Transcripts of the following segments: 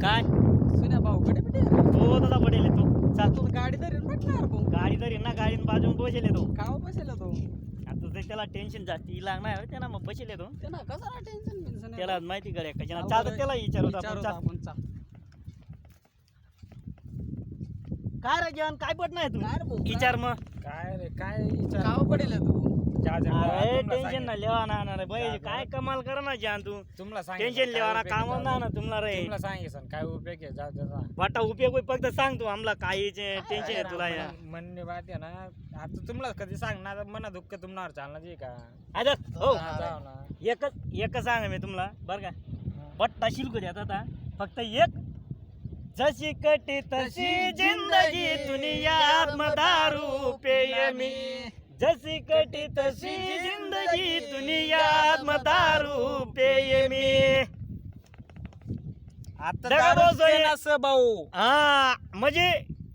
काय सुन्या भाऊ कडे बिटे तो तसा पडेल तो चाल तू गाडी धरीन म्हटणार भाऊ गाडी तरी ना गाडीन बाजून बसेल तो काव बसेल तो आता ते त्याला टेन्शन जास्ती लागणार त्याला मग बसेल तो त्यांना कसा टेन्शन बिन्शन त्याला माहिती गड्या कशाला चालतं त्याला विचारू आपण चाल काय रे जेवण काय पट नाही तू काय रे भाऊ, विचार मग काय रे काय विचार काव पडेल तू अरे टेन्शन ना लेवा ना रे बाई काय कमाल कर ना जान तू तुम्हाला टेन्शन लेवा ना काम ना तुम्हाला रे तुम्हाला सांगितलं काय उपयोग आहे जाऊ त्याचा वाटा उपयोग फक्त सांग तू आम्हाला काही टेन्शन आहे तुला या म्हणणे बात आहे ना आता तुम्हाला कधी सांगणार मना दुःख तुम्हाला चालणार जे का आता हो जाऊ ना एकच सांग मी तुम्हाला बरं का बट्टा शिल्क द्या आता फक्त एक जशी कटी तशी जिंदगी दुनियात दारू पेय मी जशी कटी तशी जिंदगी दुनियात दारू पेय मी आता दगा दारू बोलतोय. पिणं असं भाऊ हा म्हणजे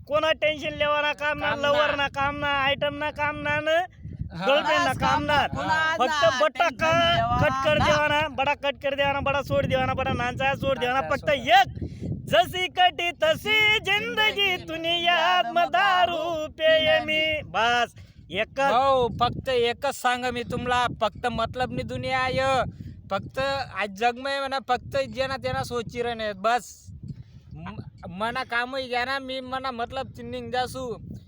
कोणा टेन्शन लेवाना काम ना काम ना. लवर ना काम ना आयटम ना काम ना गर्लफ्रेंड ना काम ना पुन्हा फक्त ना, बट्टा tension लेवाना कट कर ना. देवाना बडा कट कर देवाना बडा सोड देवाना बडा नांचा सोड देवाना नांचा फक्त सोड. एक जशी कटी तशी जिंदगी दुनियात दारू पेय मी बस एक भाऊ फक्त एकच सांगा मी तुम्हाला फक्त मतलब नी दुनिया आहे फक्त आज जग में म्हणा फक्त जेना तेना सोची रहे बस मना काम घ्या ना मी मना मतलब तिन्निंग जासू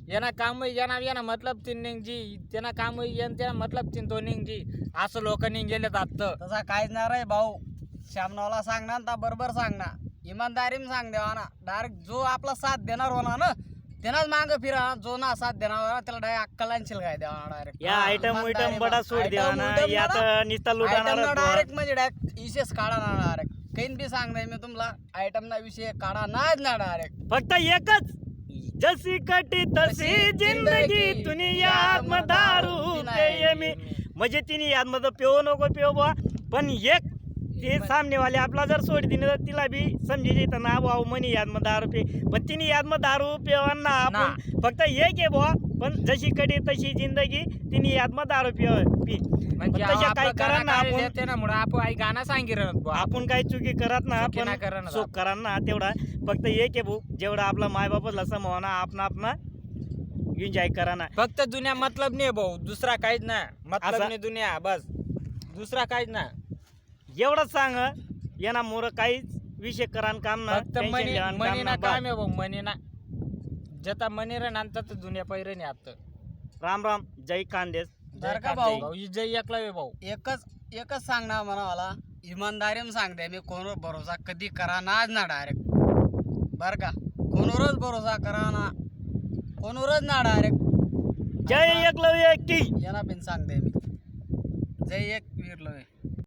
येना काम घ्या ना येना मतलब तिन्निंग जी त्यांना काम येन त्यांना मतलब तीन दोनिंग जी असं लोकांनी गेलेत आता तसा काहीच नाही रे भाऊ श्यामनावला सांगणार तर बरोबर सांगणार इमानदारीने सांग देवा ना डायरेक्ट जो आपला साथ देणार होणार ना त्यालाच माग फिरा जो ना साथ देणार होणार त्याला डायरेक्ट अक्कलांशील काय देवा डायरेक्ट या आयटम विटम बडा सोड देवाना यात निस्ता लुटाणार डायरेक्ट म्हणजे डायरेक्ट विशेष काढा ना डायरेक्ट काही बी सांग नाही मी तुम्हाला आयटम ना विषय काढा नाच ना डायरेक्ट फक्त एकच जशी कटी तशी जिंदगी दुनियात दारू पेय मी म्हणजे तिने याद मध्ये पेव नको पेव बा पण एक ते सामनेवाले आपला जर सोड दिले तर तिला बी समजे तर ना भाऊ म्हणे याद मध्ये दारू पे पण तिने याद मध्ये दारू पेवांना आपण फक्त एक आहे बुवा पण जशी कटी तशी जिंदगी तिने याद मध्ये दारू पी म्हणजे पण तशा काही करा ना आपण देते ना म्हणून आपण आई गाणं सांगितलं आपण काही चुकी करत ना चुकी नाही आपण करत चूक करा ना तेवढा फक्त एक आहे भाऊ जेवढा आपला मायबापाला समावना आपणा एन्जॉय करा ना फक्त दुनिया मतलब नाही भाऊ दुसरा काहीच ना मतलब असा- नाही दुनिया बस दुसरा काहीच ना एवढंच सांग येणार मोर काहीच विषय करा न काम ना फक्त tension मनी घ्या न मनी काम ना ना काम आहे भाऊ मनी ना जता मनी रे नंतर तर दुनिया पहिरे नाही आता राम राम जय कांदेस बरं का भाऊ? भाऊ ही जय एकला आहे भाऊ एकच सांगणार म्हणा मला इमानदारीने सांगते मी कोणावर भरोसा कधी करा नाच ना डायरेक्ट बर का कोणावरच भरोसा करा ना कोणावरच ना डायरेक्ट जय एकलव्य की यांना पण सांगते मी जय एक वीरलवे